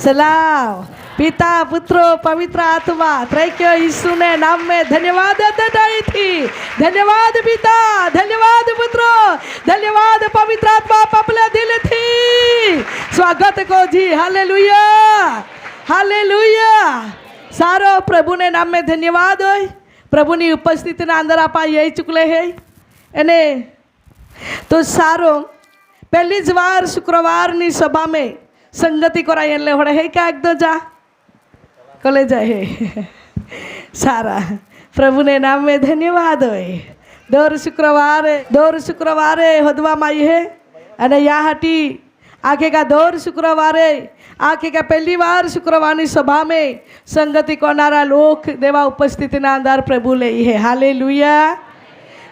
सलाम। पिता पुत्र पवित्र आत्मा त्रैक्य यीशु ने नाम में धन्यवाद देती थी। धन्यवाद पिता, धन्यवाद पुत्र, धन्यवाद पवित्र आत्मा पपले दिल थी। स्वागत को जी, हालेलुया हालेलुया। सारो प्रभु ने नाम में धन्यवाद हो। प्रभु ની ઉપસ્થિતિના અંદર આપા यही ચૂકલે है એને તો સારો પહેલી જ વાર શુક્રવારની સભામાં સંગતિ કરાય એટલે હોડે હે કાક તો જા કલે જાય સારા પ્રભુને નામ में धन्यवाद હોય। દોર શુક્રવારે હોદવામાં આવી है અને યા હટી आगे का दौर शुक्रवारे आगे का पहली बार शुक्रवार सभा में संगति करनारा लोग देवा उपस्थिति ना अंदर प्रभु ले है। हालेलुया।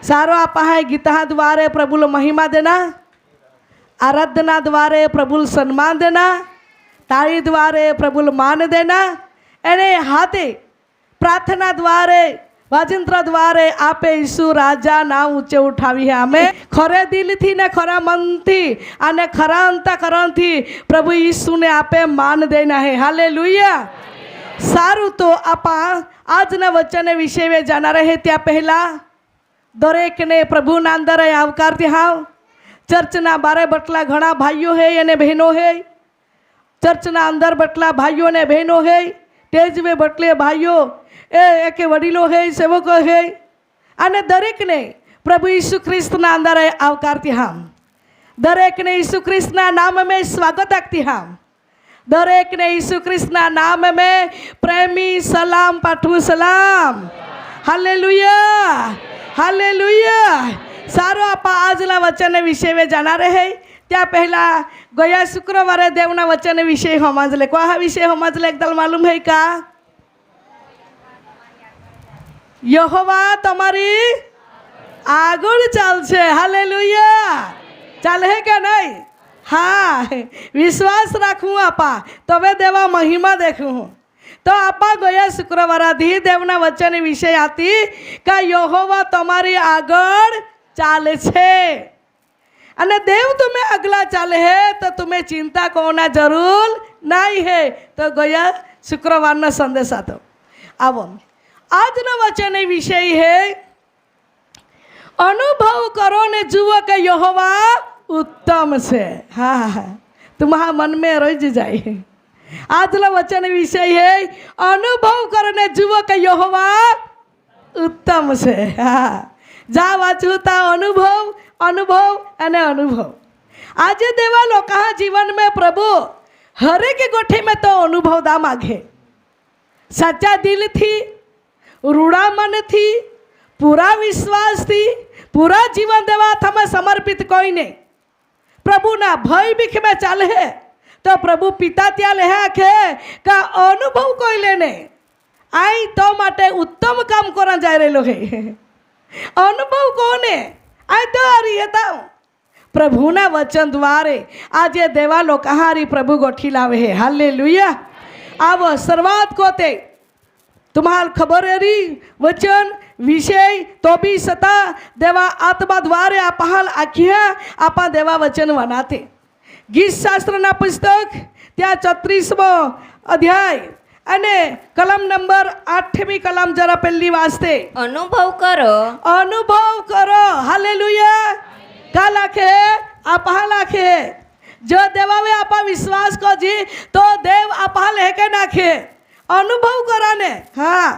सारो आप है गीता द्वारे प्रभु महिमा देना, आराधना द्वारे प्रभु सम्मान देना, ताली द्वारे प्रभु मान देना, एने हाथे प्रार्थना द्वारे वाजंत्र द्वारे आपे ईसु राजा नाम ऊंचे उठावी है। आमे खरे दिल थी ने खरा मन थी अने खरा अंतकरण थी प्रभु यीशु ने आपे मान देना है। हालेलुया। सारू तो आपा आज ना वचन विषय में जाना रहे त्या पहला दरेक ने प्रभु ना अंदर आवकारती हाव। चर्च ना बारे बटला घना भाइयों है अने बहनों है। चर्च ना अंदर बटला भाइयों ने बहनों है। तेज में बटले भाइयों एक वडीलो है, सेवको है अने दरेक ने प्रभु यीशु ख्रिस्त ना अंदर आवकारती हम। दरेक ने यीशु ख्रिस्त ना नाम में स्वागत आखती हम। दरेक ने यीशु ख्रिस्त ना नाम में प्रेमी सलाम पाठवू। सलाम। Hallelujah hallelujah. सारो आपा आजना वचन विषय में जाना रहे त्या पहला गया शुक्रवारे देवना वचन विषय समजले। क्या विषय समजले एकदम मालूम है का? यहोवा तमारी आगळ चालशे। हालेलुया। चाले के नहीं? हाँ, विश्वास राखू आपा तबे देवा महिमा देखू। तो आपा गया शुक्रवार धी देवना वचन विषय आती का यहोवा तमारी आगळ चाले छे अने देव तुम्हें अगला चाले है तो तुम्हें चिंता करना जरूर नहीं है। तो गया शुक्रवार ना संदेश आतो आवो। आज ना वचन विषय है अनुभव करो ने जुओ के यहोवा उत्तम से। हाँ, तुम्हारा मन में रह जाए। आज ना वचन विषय है अनुभव करो ने जुओ के यहोवा उत्तम से। हाँ, जा वाचुता अनुभव अनुभव अने अनुभव। आज देवा लोग जीवन में प्रभु हरे के गोठे में तो अनुभव दा मांगे। सच्चा दिल थी, रूड़ा मन थी, पूरा विश्वास थी, पूरा जीवन देवा थमे समर्पित कोई नहीं। प्रभु ना भय बिख में चाले है तो प्रभु पिता त्या ले आखे का अनुभव कोई लेने आई तो माटे उत्तम काम करा जा रहे है। अनुभव कोने आई तो आ रही है ताऊ प्रभु ना वचन द्वारे आज देवा लोग कहारी प्रभु गोठी लावे है। हालेलुया। अब शुरुआत कोते तुम्हार खबर है री वचन विषय तो भी सता देवा आत्मा द्वारे आपहाल आखिया आपा देवा वचन वनाते। गीत शास्त्र ना पुस्तक त्या 34मो अध्याय अने कलम नंबर 8મી कलम जरा पहली वास्ते अनुभव करो। अनुभव करो। हालेलुया। का लाखे आपहा लाखे जो देवावे आपा विश्वास को जी तो देव आपहा लेके नाखे अनुभव करा ने। हाँ,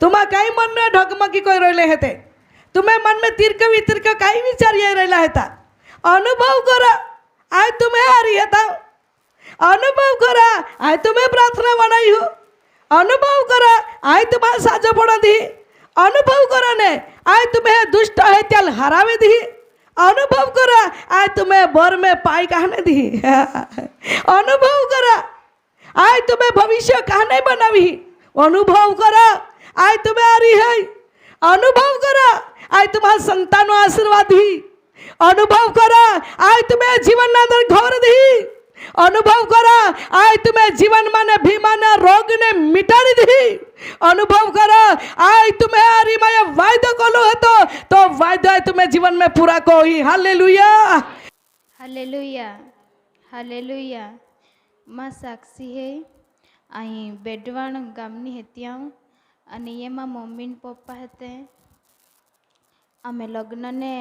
तुम्हा काही मन में ढगमगी कोई रहिले हेते तुम्हें मन में तिरक वितिरक काही विचार ये रहला हेता अनुभव करा आज तुम्हें आ रही है। अनुभव करा आज तुम्हें प्रार्थना बनाई हो। अनुभव करा आज तुम्हारा साजो पड़ा दी। अनुभव करा ने आज तुम्हें दुष्ट है त्याल हरावे दी। अनुभव करा आज तुम्हें बर में पाई कहने दी। अनुभव करा आज तुम्हें भविष्य कहने बनावी। अनुभव करा आज तुम्हें आ रही है। अनुभव करा आज तुम्हारा संतान आशीर्वाद दी। अनुभव करा आज तुम्हें जीवन अंदर घोर दी। अनुभव करा आज तुम्हें जीवन माने भीमाना रोग ने मिटाड़ी दी। अनुभव करा आज तुम्हें आ रही मैं वायदा करो है तो वायदा तुम्हें जीवन में पूरा को ही। Hallelujah hallelujah hallelujah. माँ साक्षी है અહીં બેડવાણ ગામની હતી હું, અને એમાં મમ્મી ને પપ્પા હતા. અમે લગ્નને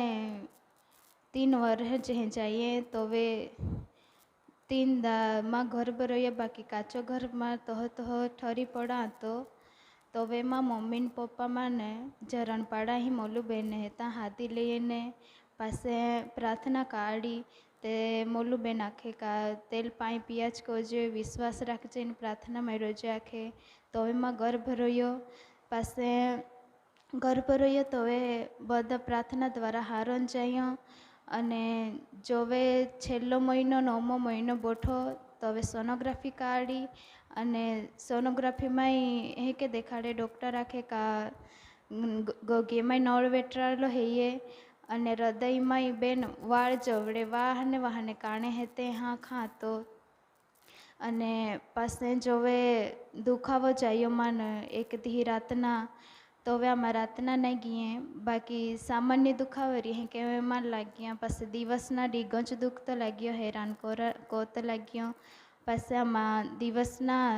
3 વર્ષ જ જઈએ તો હવે 3 માં ઘર ભરોયા, બાકી કાચો ઘરમાં તો ઠરી પડા હતો. તો હવે માં મમ્મી ને પપ્પા ને જરણપાડા હી મોલુબેન હતા હાથી લઈને પાસે પ્રાર્થના કાઢી તે મોલુબેન આખે કા તેલ પાણી પિયાજ કરજો, વિશ્વાસ રાખજે ને પ્રાર્થનામાં રોજે આખે. તો હવે માં ઘર ભરોયો, પાસે ઘર ભરોયો તો હવે બધા પ્રાર્થના દ્વારા હારો જયો. અને જોવે છેલ્લો મહિનો 9મો મહિનો બોઠો તો હવે સોનોગ્રાફી કાઢી, અને સોનોગ્રાફીમાં હે કે દેખાડે ડૉક્ટર આખે કા ગોગીમાં નળ વેટરાયેલો હૈયે, અને હૃદયમાં બેન વાળ જવડે વાહને કાણે હેતે હા ખાતો. અને પાસે જોવે દુખાવો જાયો માન એક દી રાતના, તો હવે આમાં રાતના નહીં ગઈએ, બાકી સામાન્ય દુખાવો રહી કે એમાં લાગ્યા. પછી દિવસના ડીગંજ દુખતો લાગ્યો, હેરાન કોત લાગ્યો. પછી આમાં દિવસના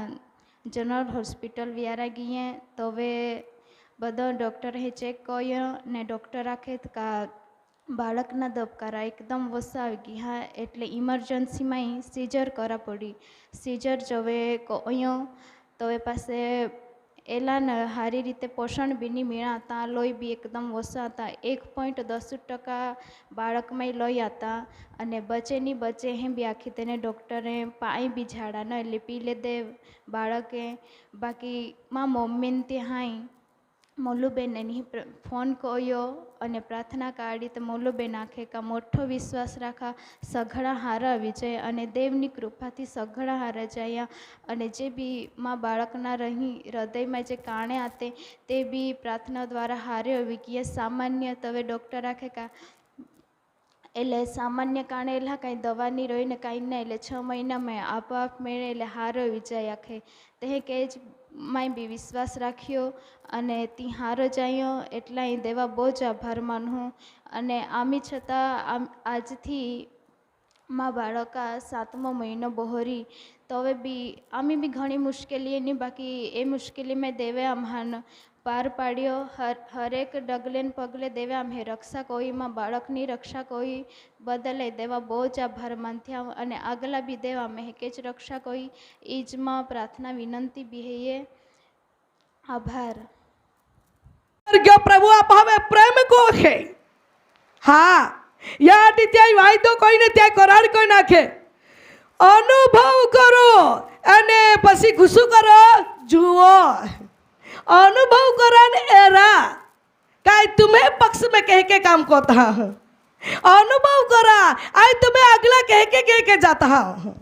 જનરલ હોસ્પિટલ વ્યારા ગઈએ તો હવે બધો ડૉક્ટરે ચેક કર્યો ને ડૉક્ટર આખે કા બાળકના ધબકારા એકદમ ઓછા આવી ગયા, એટલે ઇમરજન્સીમાં સીઝર કરા પડી. સીઝર જવે કહ્યો તો એ પાસે એલાન સારી રીતે પોષણ બી નહીં મળ્યા હતા, લોહી બી એકદમ ઓછા હતા. 1.10% બાળકમાં લોહી હતા, અને બચે હે બી આખી તેને ડૉક્ટરે પાણી બી ઝાડા ન એટલે પી લે દે બાળકે. બાકી માં મમ્મીને ત્યાં મોલુબેનને ફોન કર્યો અને પ્રાર્થના કાઢી તો મોલુબેન આખે કા મોટો વિશ્વાસ રાખા સઘળા હારા આવી જાય, અને દેવની કૃપાથી સઘળા હારા જાય. અને જે બી માં બાળકના રહી હૃદયમાં જે કાણે આતે તે બી પ્રાર્થના દ્વારા હારે આવી ગયા. સામાન્ય તવે ડૉક્ટર આખે કા એટલે સામાન્ય કારણે એટલે કાંઈ દવાની રહીને કાંઈ નહીં, એટલે 6 મહિનામાં આપોઆપ મેળે એટલે હારો વિજાય આખે. તે કે જ માય બી વિશ્વાસ રાખ્યો અને તી હારો જાયો, એટલા અહીં દેવા બહુ જ આભાર માનું. અને આમી છતાં આજથી માં બાળકા 7મો મહિનો બહોરી તો હવે બી આમી બી ઘણી મુશ્કેલી એની, બાકી એ મુશ્કેલીમાં દેવે આમ પાર પાડ્યો. હરેક ડગલે ને પગલે દેવે આમ હે રક્ષા કોઈ, માં બાળકની રક્ષા કોઈ બદલે દેવા બહુ જ આભાર માનથ્યા. અને આગલા બી દેવા મેં કે જ રક્ષા કોઈ ઈજમાં પ્રાર્થના વિનંતી બી હૈયે. આભાર. પ્રભુ આપ હવે પ્રેમ કો છે. હા યાદ ત્યાં વાયદો કોઈને ત્યાં કરાર કોઈ નાખે, અનુભવ કરો અને પછી ગુસ્સું કરો. જુઓ अनुभव करा ने एरा काय तुम्हें पक्ष में कह के काम करता है, अनुभव करा आय तुम्हें अगला कह के जाता है,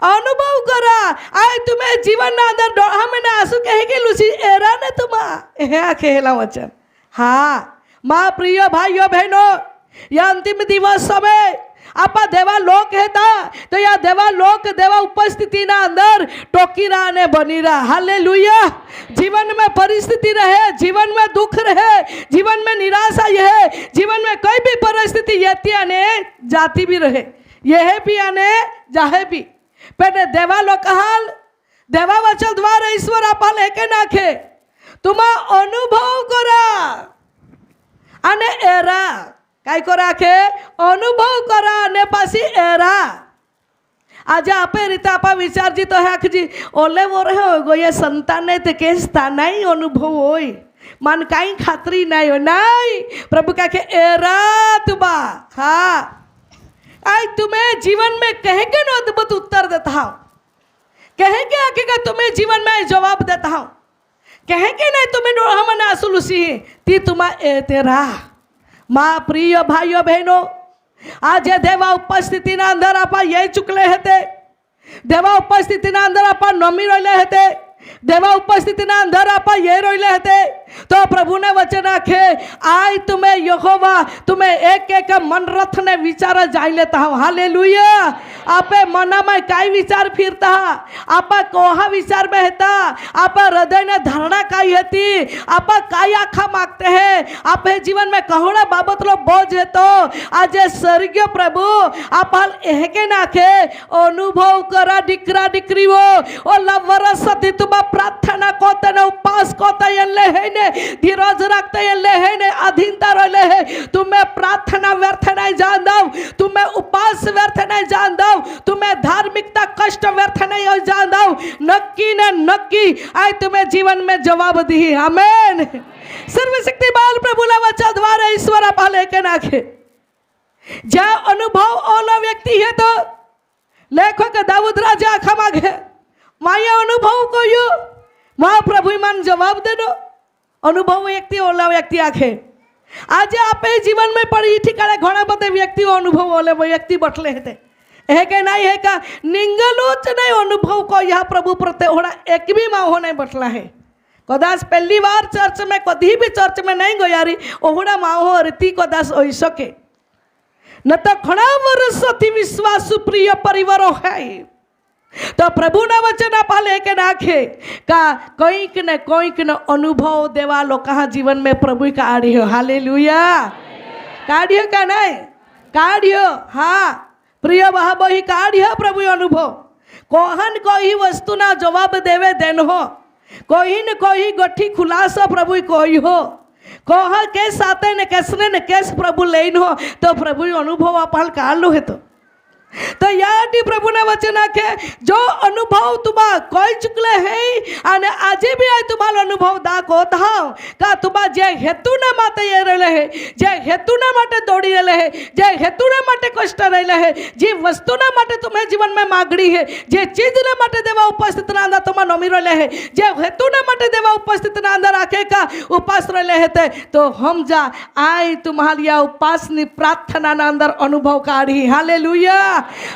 अनुभव करा आय तुम्हें जीवन ना अंदर डोहा में ना आंसू कह के लूसी एरा ने तुमा है खेला वचन. हाँ माँ प्रिय भाइयों बहनों, यह अंतिम दिवस समय आपा देवा लोक हेता तो या देवा लोक देवा उपस्थिति ना अंदर टोकी रहा ने बनी रहा. हालेलुया. जीवन में परिस्थिति रहे, जीवन में दुख रहे, जीवन में निराशा है, जीवन में कोई भी परिस्थिति येती आने जाती भी रहे, यह भी आने जाहे भी पहले देवा लोक हाल देवा वचन द्वारा ईश्वर आपा लेके नाखे तुम्हा अनुभव करा અને એરા કાઈ કો રાખે અનુભવ કરા અને પાછી એરા. આજે આપે રીતે આપા વિચારજી તો હે આખજી ઓલે વોરે હોય એ સંતાનને તે કેસ તાનાઈ અનુભવ હોય મન કાંઈ ખાતરી નહીં હોય નહીં. પ્રભુ કહે એરા तुबा. हाँ आज तुम्हें जीवन में कहेंगे ना अद्भुत उत्तर देता हूँ, कहेंगे आगे तुम्हें जीवन में जवाब देता हूँ, कहेंगे नहीं तुम्हें हमने आंसू ती तुम्हारा तेरा. माँ प्रिय भाइयों बहनों, आज देवा उपस्थिति ना अंदर आपा ये चुकले हते, देवा उपस्थिति ना अंदर आपा नमी रोले हते, देवा उपस्थितीना अंदर आपा ये रोइले हते तो प्रभु ने वचन आखे आई तुम्हें यहोवा तुम्हें एक एक मनरथ ने विचार जाई लेता हूँ। हालेलुया। आपे मना में काई विचार फिरता आपा कोहा विचार में हेता आपा हृदय ने धारणा काई हती आपा काई आखा मागते हैं आपे जीवन में कहोड़ा बाबत लो बोझ है तो आज स्वर्गीय प्रभु आपा एके नाखे अनुभव करा दिकरा दिकरीवो ओ लवरस तुम प्रार्थना कोते ने उपास कोते यल्ले है ने धीरज रखते यल्ले है ने अधीनता रहले है। तुम्हें प्रार्थना व्यर्थ नहीं जान दो तुम्हें उपास व्यर्थ नहीं जान दो तुम्हें धार्मिकता कष्ट व्यर्थ नहीं हो जान दो नक्की ने नक्की आए तुम्हें जीवन में जवाब दी। आमेन। सर्वशक्तिमान प्रभुला वचन द्वारा ईश्वर आपा लेके नाखे ज्या अनुभव ओला व्यक्ति है तो लेखक दाऊद राजा आखा मागे माया अनुभव को यो महाप्रभु मान जवाब दे दो अनुभव व्यक्ति ओला व्यक्ति आखे आज आप जीवन में पड़ी ठिकाने घना बदे व्यक्ति अनुभव ओले व्यक्ति बटले हेते है के नहीं है का निंगलोच नहीं अनुभव को यह प्रभु प्रत्ये होना एक भी माहो नहीं बटला है कदाच पहली बार चर्च में कभी भी चर्च में नहीं गयारी ओहड़ा माहो रीति कदाच हो सके न तो घना वर्ष थी विश्वास प्रिय परिवार है तो प्रभु ना वचन आपा लेके नाखे का कोईक न अनुभव देवा लोग कहाँ जीवन में प्रभु का आड़ियो। हालेलुया। काढ़ियो का नहीं काढ़ियो हाँ प्रिय वह बही काढ़ियो प्रभु अनुभव कोहन कोई वस्तु ना जवाब देवे देन हो कोई न कोई गठी खुलासा प्रभु कोई हो कोह के साथे ने कैसने ने कैस प्रभु लेन हो तो प्रभु अनुभव आपा काढ़ लो है तो याटी प्रभु ने वचन आखे जो अनुभव तुम्हा कोई चुकले है अने आजे भी आई तुम्हारा अनुभव दाखो था का तुम्हा जे हेतु ना माटे ये रहले है जे हेतु ना माटे दौड़ी रहले है जे हेतु ना माटे कष्ट रहले है जे वस्तु ना माटे तुम्हें जीवन में मांगड़ी है जे चीज ना माटे देवा उपस्थित ना अंदर तुम्हा नमी रहले है जे हेतु ना माटे देवा उपस्थित ना अंदर आके का उपास रहले है तो हम जा आई तुम्हारी उपासनी प्रार्थना ना अंदर अनुभव काढ़ी। हालेलुया।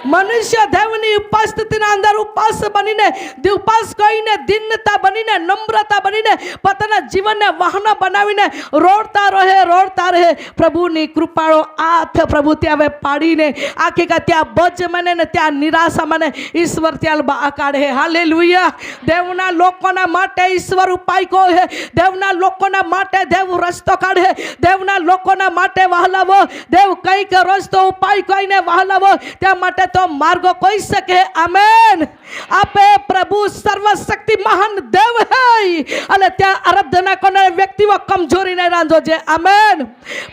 मनुष्य देवनी उपस्थिति ना अंदर उपास बनी ने उपास कई ने दीनता बनी ने नम्रता बनी ने पतना जीवन ने वाहन बनावी ने रोड़ता रहे प्रभु नी कृपाळो हाथ प्रभु त्या वे पाड़ी ने आखे का त्या बच मने ने त्या निराशा मने ईश्वर त्या बा काढे। हालेलुया। देवना लोकोना माटे ईश्वर उपाय को है देवना लोकोना माटे देव रस्तो काढे देवना लोकोना माटे वहलावो देव कई के रस्तो उपाय कोई ने वहलावो त्या माटे तो मार्गो कोई सके। आमेन। आपे प्रभु सर्वशक्ति महान देव है अले त्या आराधना करने व्यक्ति वो कमजोरी नहीं रांधो जे। आमेन।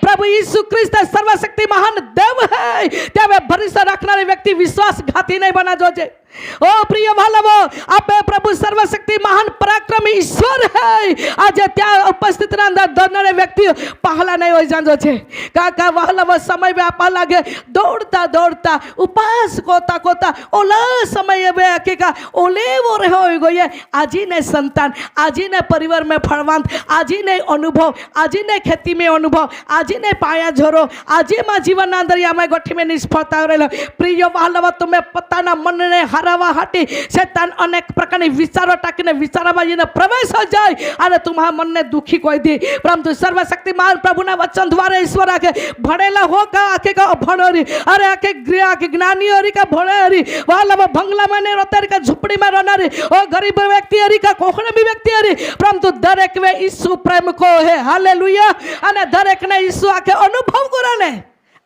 प्रभु यीशु ख्रिस्त सर्वशक्ति महान देव है त्या वे भरोसा रखने व्यक्ति विश्वासघाती नहीं बना जो जे। ओ प्रिय भालवो आपे प्रभु सर्वशक्ति महान पराक्रमी ईश्वर है आज त्या उपस्थित ना अंदर दरनारे व्यक्ति पहला नहीं हो जान जो छे काका भालवो समय में आपा लागे दौड़ता दौड़ता उपास कोता कोता ओला समय में आकेका ओले वो रहे हो गए आजी ने संतान आजी ने परिवार में फलवंत आजी ने अनुभव आजी ने खेती में अनुभव आजी ने पाया झोरो आजी मां जीवन अंदर या मैं गठी में निष्फलता रहेलो। प्रिय भालवो तुम्हें पता ना मन ने हरावा हाटी शैतान अनेक प्रकार विचारों टाकीने विचारवा जीने प्रवेश हो जाए अरे तुम्हारा मन ने दुखी कोई दी परंतु सर्वशक्तिमान प्रभु ने वचन द्वारा ईश्वर आके भड़ेला होगा आके का भड़ोरी अरे आके गृह के ज्ञानी हरी का भड़ेरी वाला वो बंगला में नहीं रहता का झुपड़ी में रहना ओ गरीब व्यक्ति हरी का कोखने भी व्यक्ति हरी परंतु दरेक वे यीशु प्रेम को है। हालेलुया। अने दरेक ने यीशु आके अनुभव कराने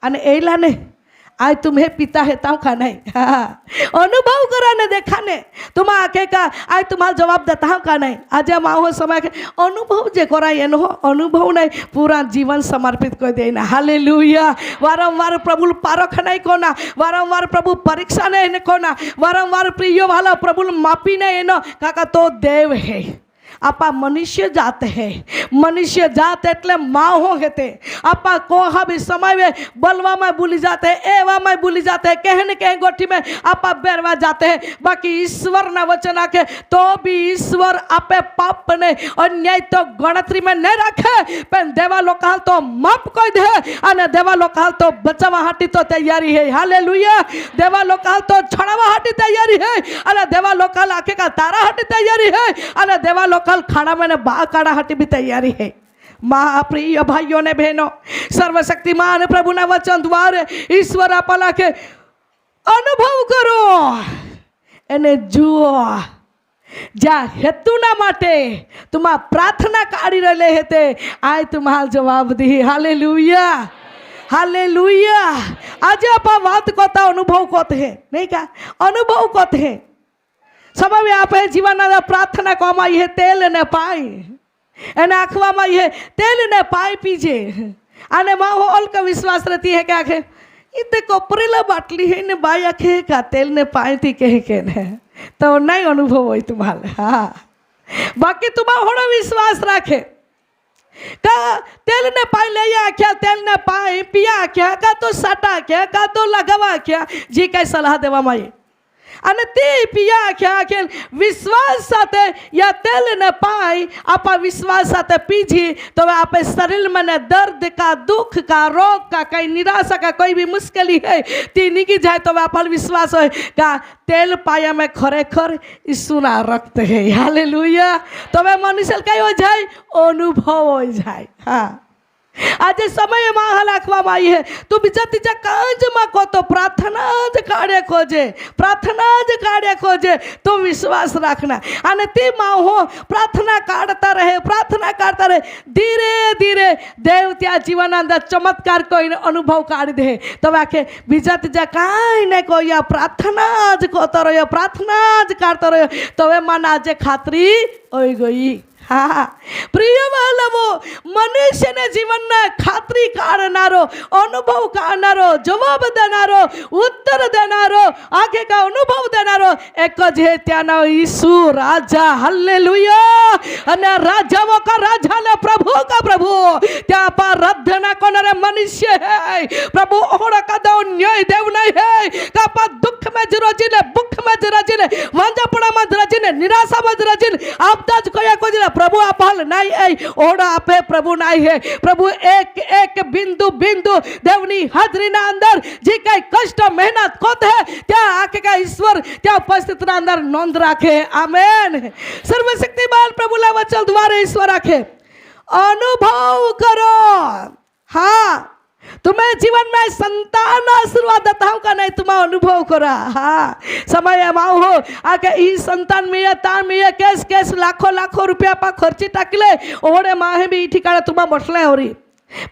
अने एला ने आज तुम्हें पिता है ताऊ का नहीं अनुभव कराने देखा ने तुम आके का आज तुम्हारा जवाब देता हूँ का नहीं आज माहो समय के अनुभव जे कराई एनो अनुभव नहीं पूरा जीवन समर्पित कर देना। हालेलुया। वारंवार प्रभु पारख नहीं कोना वारंवार प्रभु परीक्षा नहीं कोना वारंवार प्रिय वाला प्रभु मापी नहीं एनो काका तो देव है आपा मनुष्य जात है मनुष्य जात एटले माहो हेते आपा कोहा भी समय में बलवा में भूली जाते हैं एवा में भूली जाते हैं कहने के गोठी में आपा बेरवा जाते हैं बाकी ईश्वर ना वचन आके तो भी ईश्वर आपे पाप ने अन्याय तो गणतरी में नहीं रखे पण देवा लोकाल तो माफ कोई दे अने देवा लोकाल तो बचावा हाटी तो तैयारी है हालेलुया देवा लोकाल तो छड़ावा हाटी तैयारी है अने देवा लोकाल आके का तारा हाटी तैयारी है अने देवा लोकाल खाना में बा काड़ा हाटी भी तैयारी है महाप्रिय भाइयों ने बहनों सर्वशक्तिमान प्रभु ना वचन द्वारे ईश्वर आपला के अनुभव करो एने जुओ जा हेतुना माटे तुमा प्रार्थना काढ़ी रहे हेते आय तुम्हारा जवाब दी हालेलुया हालेलुया आज आप बात कोता अनुभव कोते है नहीं क्या अनुभव कोते है समय आप जीवन प्रार्थना कमाई है तेल ने पाई एने आँखवा ये तेल ने पाई पीजे आने माहौल का विश्वास रहती है क्या आखे इतने कोपरेला बाटली है ने बाई आखे का तेल ने पाई थी कहे के ने तो नहीं अनुभव हो तुम्हारे हाँ बाकी तुम्हारा विश्वास रखे का तेल ने पाई ले क्या तेल ने पाई पिया क्या का तो सटा क्या का तो लगावा क्या जी कई सलाह देवा माई અને તે પિયા આખ્યા વિશ્વાસ સાથે યા તેલ ને પાઈ આપા વિશ્વાસ સાથે પીજી તો આપે શરીર में दर्द का दुख का रोग का कई निराशा का कोई भी मुश्किली है ती निकी जाए तो आपल विश्वास हो का तेल पाया में खरेखर ईसुना रक्त है हालेलुया तो मनुष्य कई हो जाए अनुभव हो जाए हाँ आज समय में लाखवा आई है तू बीजा तीजा काज में को तो प्रार्थना ज कार्य खोजे तो विश्वास रखना अने ती माहो प्रार्थना करता रहे धीरे धीरे देव त्या जीवन अंदर चमत्कार कोई अनुभव कर दे तो आखे बीजा तीजा कई ने को या प्रार्थना ज करता रहो प्रार्थना ज करता रहो तो वे मन आज खातरी हो गई हाँ प्रिय वालवो मनुष्य ने जीवन ने खातरी करनारो अनुभव करनारो जवाब देनारो उत्तर देनारो आगे का अनुभव देनारो एक जे त्यानो यीशु राजा हालेलुया अने राजाओं का राजा ने प्रभु का प्रभु त्या पर रद्द ना कोनरे मनुष्य है प्रभु ओड़ा का दो न्याय देव नहीं है का पर दुख में जरोजिले भूख में जरोजिले वांजापड़ा में जरोजिले निराशा में जरोजिले आपदा कोया कोजिले प्रभु आपल नहीं है ओड़ा आपे प्रभु नहीं है प्रभु एक एक बिंदु बिंदु देवनी हाजरी ना अंदर जी कई कष्ट मेहनत कोत है त्या आके का ईश्वर त्या उपस्थित ना अंदर नोंद रखे आमेन सर्वशक्तिमान प्रभु ला वचन द्वारा ईश्वर रखे अनुभव करो हाँ तुम्हें जीवन में संतान आशीर्वाद देता हूँ का नहीं तुम्हें अनुभव करा हाँ समय माओ हो आके ई संतान में तान में कैस कैस लाखों रुपया पा खर्ची टाकले ओड़े माहे भी ठिकाना तुम्हें मसले हो रही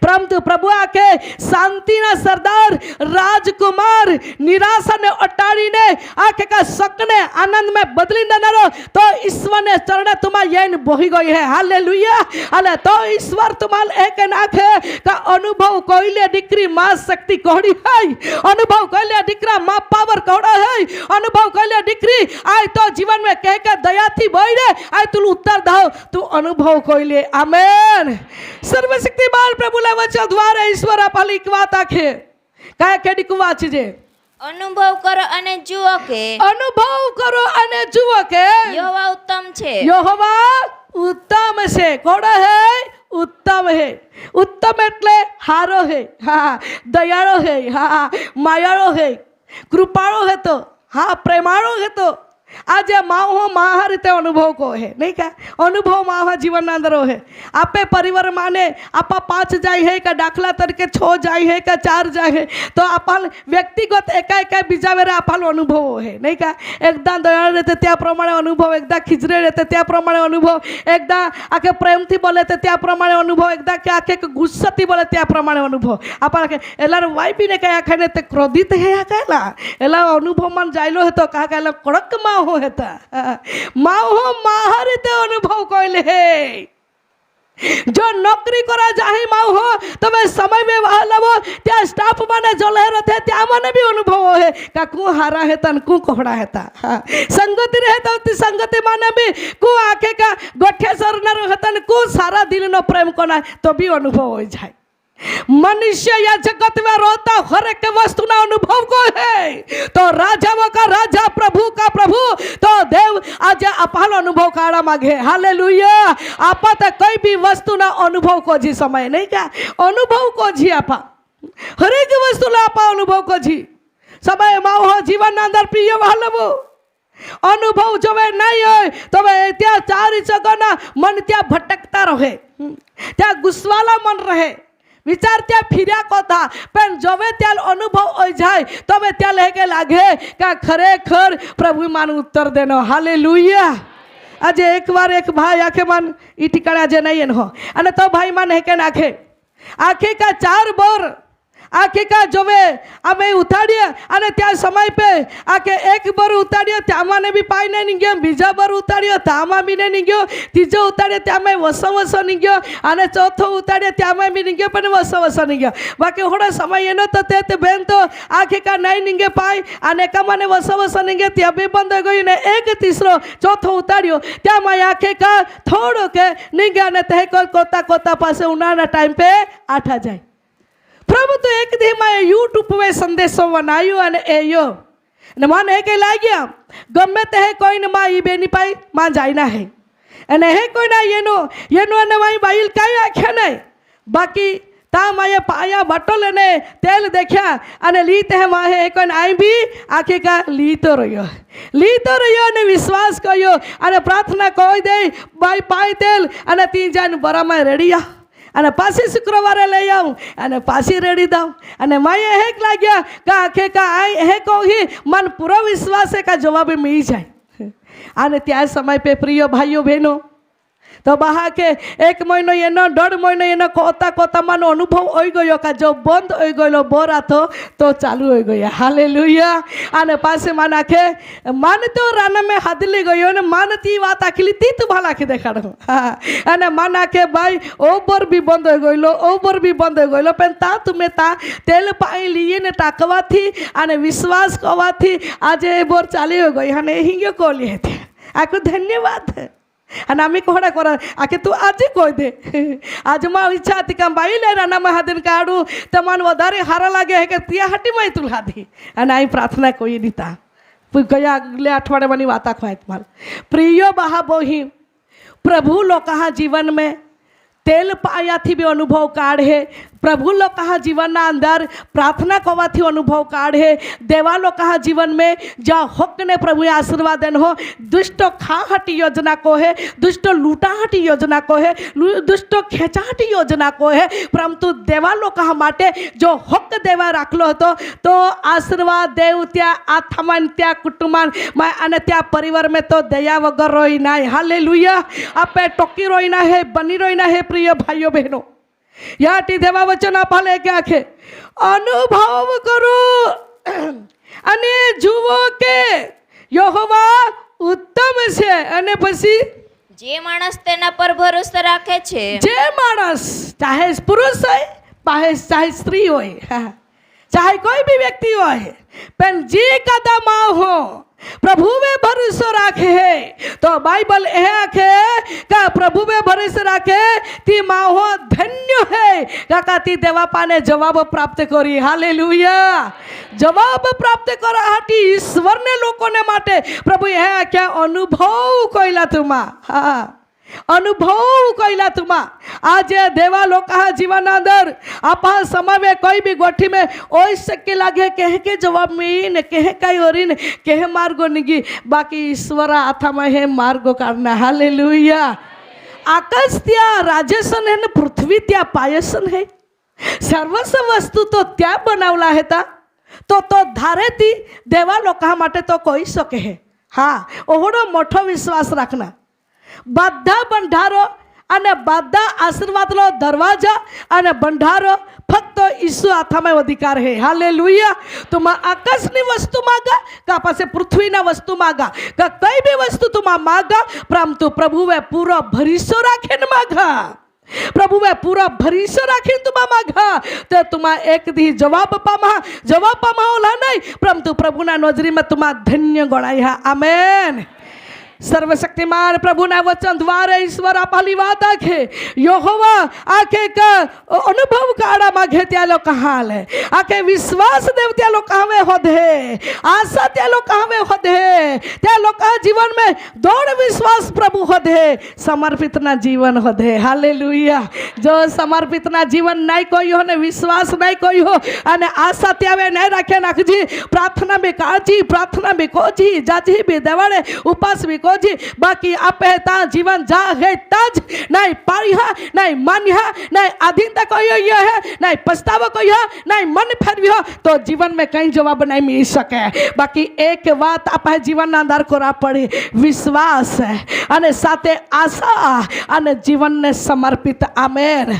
परंतु प्रभु आके शांति ना सरदार राजकुमार निराशा ने अटाड़ी ने आके का सकने आनंद में बदली देनारो तो ईश्वर ने चरण तुम्हारा येन बोही गई है हालेलुया अले तो ईश्वर तुम्हारे एक नाखे का अनुभव कोइले डिक्री मां शक्ति कोड़ी है अनुभव कोइले डिक्रा मां पावर कोड़ा है अनुभव कोइले डिक्री आय तो जीवन में कह के दया थी बोईरे आय तू उत्तर दाओ तू अनुभव कोइले आमेन सर्वशक्तिमान प्रभु वचन द्वारा ईश्वर आपली વાત આખે કાય કેડી કુવા છે અનુભવ કરો અને જુઓ કે અનુભવ કરો અને જુઓ કે યહોવા ઉત્તમ છે યહોવા ઉત્તમ છે કોડો હે उत्तम है उत्तम એટલે હારો है हाँ दयाळो है हाँ मायाळो है कृपाळो है तो हाँ प्रेमाळो है तो आज माओ माहा रीते अनुभव को है नहीं क्या अनुभव माहा जीवन अंदर है आपे परिवार माने आपा 5 जाए है का दाखला तरीके 6 जाए है का 4 जाए है तो आपल व्यक्तिगत एका एका बीजा वेरे आपल अनुभव है नहीं क्या एकदा दयाळ रहते त्या प्रमाणे अनुभव एकदा खिजरे रहते त्या प्रमाणे अनुभव एकदा आके प्रेम थी बोले ते त्या प्रमाणे अनुभव एकदा के आके गुस्सा थी बोले त्या प्रमाणे अनुभव आपा के एलार वाइफी ने कया खाने ते क्रोधित है काला एला अनुभव मन जाइलो है तो का काला कड़क माहो हेता माहो माहरीते अनुभव कोइले है जो नौकरी करा जाहि माँ हो तब समय में वह लवो त्या स्टाफ माने जले रथे त्या माने भी अनुभव है का कु हारा है तन कु कोहड़ा है ता संगति रहे तो संगति माने भी कु आखे का गोठे सर न रहतन कु सारा दिल न प्रेम कोना तो भी अनुभव हो जाए। मनुष्य या जगत में रोता हर एक वस्तु ना अनुभव को है तो राजाओं का राजा प्रभु का प्रभु तो देव आज अपाल अनुभव काड़ा मांगे हालेलुया। आपा तो कोई भी वस्तु ना अनुभव को जी समय नहीं क्या अनुभव को जी आपा हर एक वस्तु ना आपा अनुभव को जी समय माओ हो जीवन अंदर प्रिय वालवो अनुभव जो वे नहीं हो तो वे त्या चार जगना मन त्या भटकता रहे त्या गुस्वाला मन रहे विचार त्या फिर्या कथा पण जवे त्याल अनुभव हो जाए तबे त्याल हेके लागे का खरेखर प्रभु मान उत्तर देनो हालेलुया। आज एक बार एक भाई आखे मन ई ठिकाणे आज नहीं हो अने तो भाई मान हेके नाखे आखे का 4 बोर आखे का जोवे अमे उताड़िए अने त्या समय पे आके एक बार उताड़िए त्यामा ने भी पाई नहीं गयो बीजा बार उताड़िए तामा भी नहीं गयो तीजो उताड़िए त्यामे वसो वसो नहीं गयो अने चौथो उताड़िए त्यामे भी नहीं गयो पण वसो वसो नहीं गयो बाकी होड़ा समय एनो तो ते बेन तो आखे का नहीं गयो पाई अने का माने वसो वसो नहीं गयो त्या भी बंद हो गयो ने एक तीसरो चौथो उताड़ियो त्यामा आखे का थोड़ो के नहीं गया ने ते कोता कोता पासे उनाना टाइम पे आठा जाए। प्रभु तो एक दी मैं यूट्यूब पे संदेशो बनायो अने एयो ने मन है के लाग्या गमे ते कोई न मा ई बेनी पाई मा जायना है अने हे कोई ना येनो अने माई बाइल काई आख्या नहीं बाकी ता माये पाया बटल ने तेल देखा अने लीते है माहे एक आई भी आखे का ली तो रहियो ने विश्वास कयो अने प्रार्थना कोई दे बाई पाई तेल अने तीन जान बरा में रेडिया अने पासी शुक्रवारे ले आऊँ अने पासी रेडी दाऊ अने माये हेक लाग्या का आखे का आई हे कोही मन पूरा विश्वास है का जवाब मिल जाए अने त्या समय पे प्रिय भाइयों बहनों तो बहा के 1 महीनो एनो 1.5 महीनो एनो कोता कोता मन अनुभव हो गयो का जो बंद हो गयो बोरा तो चालू हो गया हालेलुया। अने पासे मन आखे मन तो राना में हादली गयो ने मन ती बात आखिली ती तू भला के देखाड़ो अने मन आखे भाई ओबर भी बंद हो गयो ओबर भी बंद हो गयो पण ता तुम्हें ता तेल पाई लिए ने टाकवा थी अने विश्वास कवा थी आज ए बोर चाली हो गई हने हिंगे को लिए थे आको धन्यवाद अने आमी कोहड़ा करा आके तू आज कोई दे आज मा इच्छा थी का बाई ले राना में हादिन काढू तमन वधारे हारा लागे है के तिया हटी में तुला दी अने आई प्रार्थना कोई दीता गया अगले अठवाड़े मनी वाता खुआत माल प्रिय बहा बोही प्रभु लोग कहा जीवन में तेल पाया थी भी अनुभव काढ़े प्रभु लोग कहा जीवन ना अंदर प्रार्थना कवा थी अनुभव काढ़े देवा लोग कहा जीवन में जा हक ने प्रभु आशीर्वाद देन हो दुष्ट खाहट योजना को है दुष्ट लूटाहट योजना को है दुष्ट खेचाहट योजना को है परंतु देवा लोग कहा माटे जो हक देवा राखलो तो आशीर्वाद देव त्या आत्मान त्या कुटुंबान मैं अने त्या परिवार में तो दया वगर रोई ना हालेलुया आपे टोकी रोई ना है बनी रोई ना है प्रिय भाइयों बहनों या टी देवा वचन आप ले के आखे अनुभव करो अने जुओ के यहोवा उत्तम छे अने पछी જે માણસ તેના પર ભરોસો રાખે છે जे मानस चाहे पुरुष हो चाहे स्त्री हो चाहे कोई भी व्यक्ति हो पर जे कदम हो प्रभु में भरोसा राखे है तो बाइबल यह आखे का प्रभु में भरोसा राखे ती माहो धन्य है काका ती देवा पाने जवाब प्राप्त करी हालेलुया जवाब प्राप्त करा हाटी ईश्वर ने लोगों ने माटे प्रभु यह क्या अनुभव कोइला तुमा हाँ अनुभव कइला तुमा आज देवा लोग कहा जीवन अंदर आपा समय में कोई भी गोठी में ओई सके लागे कह के जवाब में कह कई ओरिन कह मार्गो निगी बाकी ईश्वर आथा में है मार्गो करना हालेलुया आकाश त्या राजसन है न पृथ्वी त्या पायसन है सर्वस्व वस्तु तो त्या बनावला है ता तो धारे थी देवा लोग कहा माटे तो कोई सके है हाँ ओहड़ो मोठो विश्वास रखना બધા બંધારો અને બધા આશીર્વાદનો દરવાજા અને બંધારો ફક્ત ઈસુ હાથમાં અધિકાર હે હાલેલુયા તુમ આકાશની વસ્તુ માગા કા પાસે પૃથ્વીના વસ્તુ માગા કા કઈ બી વસ્તુ તુમ માગા પરંતુ પ્રભુએ પૂરો ભરોસો રાખીને માગા प्रभु वे पूरा भरोसा राखी तुमा मागा तो तुमा एक दी जवाब पामा ओला नहीं परंतु प्रभुना नजरी में तुमा धन्य गणाया आमेन। सर्वशक्तिमान प्रभुना वचन द्वारे ईश्वर आपली वात आखे यहोवा आखे का अनुभव काढा मागे त्या लोक हाले आखे विश्वास देव त्या लोक हवे होधे आशा त्या लोक हवे होधे त्या लोक जीवन में दौड़ विश्वास प्रभु होधे समर्पित ना जीवन होधे हालेलुया। जो समर्पित ना जीवन नहीं कोई हो ने विश्वास नहीं कोई हो अने आशा त्यावे नहीं राखे नाखजी प्रार्थना में काजी प्रार्थना में कोजी जाजी भी देवाड़े उपास भी कोजी बाकी आपे ता जीवन जा है तज नहीं पारिहा नहीं मानिहा नहीं अधीनता कोई ये है नहीं पछतावा कोई है नहीं मन फेरवियो तो जीवन में कहीं जवाब नहीं मिल सके। बाकी एक बात आपे जीवन अंदर कोरा पड़े विश्वास अने साथे आशा अने जीवन ने समर्पित आमेन।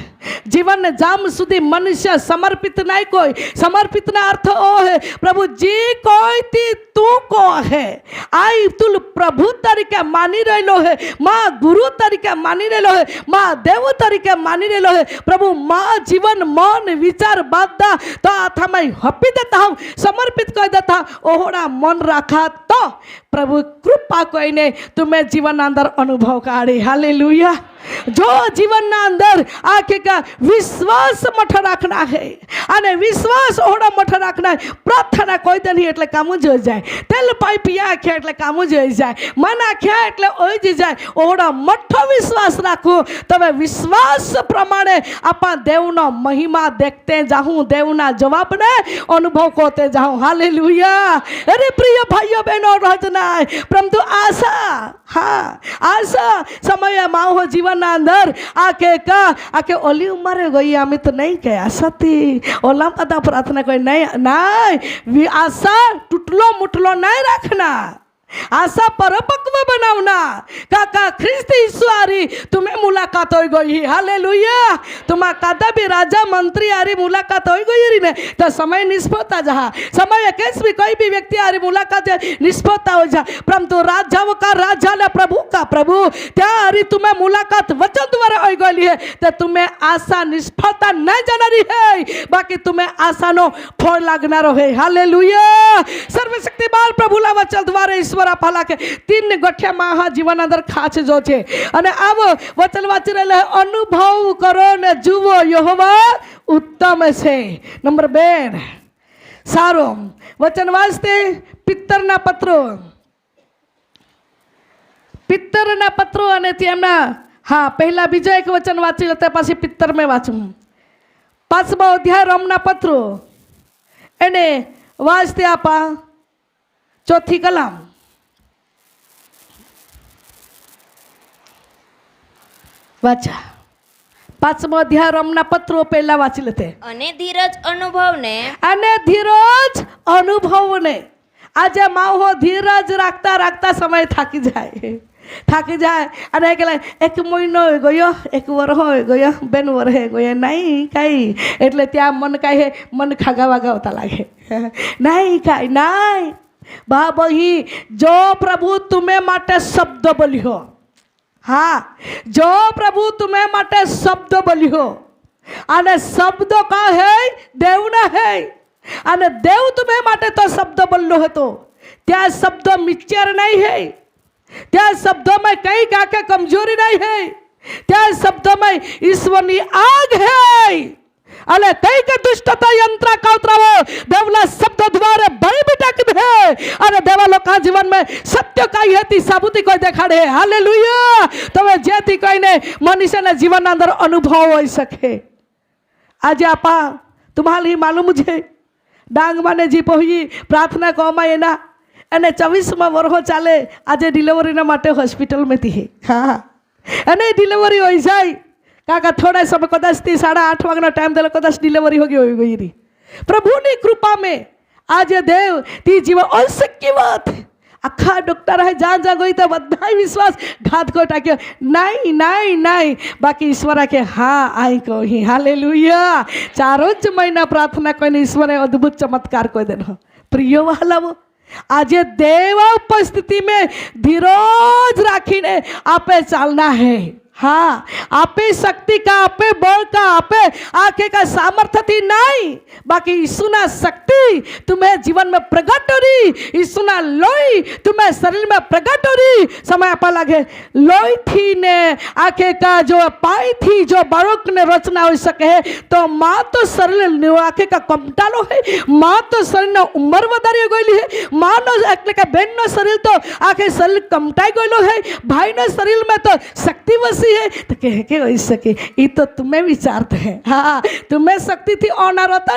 जीवन ने जाम सुधी मनुष्य समर्पित नहीं कोई समर्पित ना अर्थ ओ है प्रभु जी कोई ती तू को है आई तुल प्रभु तरीके मानी रहेलो है माँ गुरु तरीके मानी रहेलो है माँ देव तरीके मानी रहेलो है प्रभु माँ जीवन मन विचार बाधा तो आथा मैं हपी देता हूँ समर्पित कर देता ओहरा मन रखा तो प्रभु कृपा कोई ने तुम्हें जीवन अंदर अनुभव काढ़ी हालेलुया। जो जीवन ना अंदर आके का विश्वास मठ रखना है अने विश्वास ओहड़ा मठ रखना है प्रार्थना कोई दिन ही एटले कामू जो जाए तेल पाई पिया आख्या एटले कामू जो जाए मन आख्या एटले ओई जी जाए ओहड़ा मठ विश्वास राखो तबे विश्वास प्रमाणे आपा देवनो महिमा देखते जाऊं देवना जवाब ने अनुभव करते जाऊं हालेलुया। अरे प्रिय भाइयों बहनों रहना परंतु आशा हाँ आशा समय माओ जीवन अंदर आके का आके ओली उम्र गई आमी तो नहीं के आशा थी ओला पता प्रार्थना कोई नहीं आशा टूटलो मुटलो नहीं रखना आशा परपक्व बनावना काका ख्रिस्त यीशु आरी तुम्हें मुलाकात हो गई हालेलुया। तुम्हारा कादा भी राजा मंत्री आरी मुलाकात हो गई री ने तो समय निष्फलता जहा समय कैसे भी कोई भी व्यक्ति आरी मुलाकात निष्फलता हो जा परंतु राजाओं का राजा ने प्रभु का प्रभु त्या आरी तुम्हें मुलाकात वचन द्वारा हो गई है तो तुम्हें आशा निष्फलता नहीं जाना रही है बाकी तुम्हें आशा नो फल लगना रहे हालेलुया। सर्वशक्तिमान प्रभुला वचन द्वारा ईश्वर आपला के तीन गठिया महा जीवन अंदर खाच जो छे अने आव वचन वांची रहेला अनुभव करो ने जुवो यहोवा उत्तम छे। नंबर 2 सारो वचन वांचते पित्तरना पત્રો अने तेमना हाँ पहला बीजा एक वचन वांची लेते पाछी पित्तर में वांचूं 5मो अध्याय रोमना पत्रो एने वांचते आपा 4थी कलम वाचा 5मो अध्याय रोमना पत्रो पहला वांची लेते અને ધીરજ અનુભવને आज माओ धीरज राखता राखता समय थाकी जाए अने एक महीनो गयो एक वर्ष गयो 2 वर्ष गयो नहीं कई एटले त्या मन कहे मन खागा वागा होता लगे नहीं कई नहीं बाबही जो प्रभु तुम्हें माटे शब्द बोलियो हाँ जो प्रभु तुम्हें माटे शब्द बोलियो अने शब्द का है देव ना है अने देव तुम्हें माटे तो शब्द बोलो है तो त्या शब्द मिक्सचर नहीं है त्या शब्द में कई काके कमजोरी नहीं है त्या शब्द में ईश्वर की आग है अले कई के दुष्टता यंत्र काउत्रावो देवला शब्द द्वारा भय बिटक दे अरे देवा लोक जीवन में सत्य काई हेती साबुती कोई देखाड़े हालेलुया। तबे जेती कोई ने मनुष्य ने जीवन अंदर अनुभव हो सके आज आपा तुम्हारी मालूम मुझे डांग माने जी पहुई प्रार्थना कोमा एना अने 24मा वर्ष चाले आज डिलीवरी ना माटे हॉस्पिटल में थी हाँ अने डिलीवरी हो जाए काका थोड़ा समय कदाच 8:30 वागना टाइम देला कदाच डिलीवरी हो गई री प्रभु ની કૃપા में आज देव ती जीवन अशक्य बात आखा डॉक्टर है जहाँ जहाँ गई तो बधा विश्वास घात को टाक्यो नहीं नहीं नहीं बाकी ईश्वर के हाँ आई कही हालेलुया। 4 महीना प्रार्थना कोई ईश्वर अद्भुत चमत्कार कोई देनो प्रिय वालावो आज देव उपस्थिति में धीरज राखीने आपे चालना है हाँ, आपे शक्ति का, आपे बल का, आपे आंखें का सामर्थ्य थी नहीं, बाकी यीशु ना शक्ति तुम्हें जीवन में प्रकट हो रही, यीशु ना लोई तुम्हें शरीर में प्रकट हो रही। समय आपा लगे लोई थी ने आंखें का जो पाई थी जो बारोक ने रचना हो सके है, तो माँ तो शरीर आंखें का कमटालो है, माँ तो शरीर ने उम्र वधारी गई है, माँ नो એટલે કે બેન નો શરીર તો આખે શરીર કમટાઈ ગયેલો है, भाई नो शरीर में तो शक्ति वसी है, तो कहे के हो सके ये तो तुम्हें विचारते हैं। हाँ, तुम्हें शक्ति थी ऑनर होता